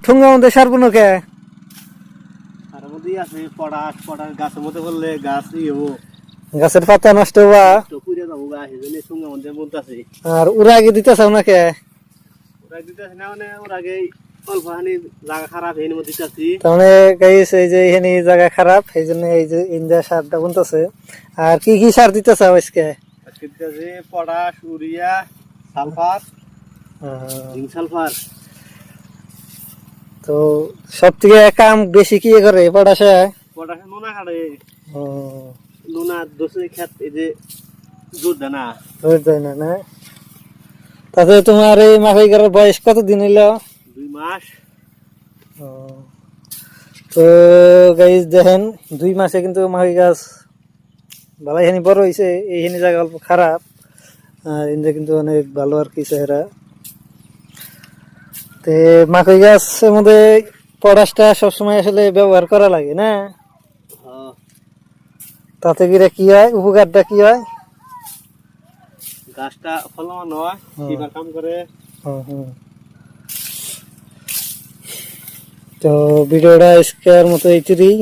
ঠুঙ্গা মধ্যে সার বুনো কে আর মধ্যে আছে পটাশ পটাশ গাছের মধ্যে বললে গাছ ইয়েবো গাছের পাতা নষ্ট হওয়া তো পুড়ে যাবো গাছ এজন্য সঙ্গে মধ্যে বলতেছে আর ওরা আগে দিতেছ নাকি ওরা দিতেছে না মানে ওর আগে অল্প হানি জায়গা খারাপ এর মধ্যে দিতেছি তাহলে গাইস এই যে এখানে জায়গা খারাপ এই জন্য এই যে ইন্দা সারটা বুনতেছে আর কি কি সার দিতেছ আজকে আজকে দিতেছে potash urea sulphur zinc sulphur তো সব থেকে কাম বেশি কি করে পটাশে পটাশে নোনা কাটে নোনা দোষে খেত এই যে দুধ দানা রোজ যায় না না তাতে তোমার এই মাখাই করার বয়স কত দিন হইল 2 মাস তো গাইস দেখেন 2 মাসে কিন্তু মাখাই গাছ ভালোখানি বড় হয়েছে এইখানি জায়গা অল্প খারাপ আর ইন্দা কিন্তু অনেক ভালো আর কি চেহারা তে মাখাই গাছের মধ্যে পটাশটা সবসময় আসলে ব্যবহার করা লাগে না তাতে কি হয় উপকারটা কি হয় গাছটা ফলমান হয় কিবার কাম করে তো ভিডিওটা আজকের মতো এইটুকুই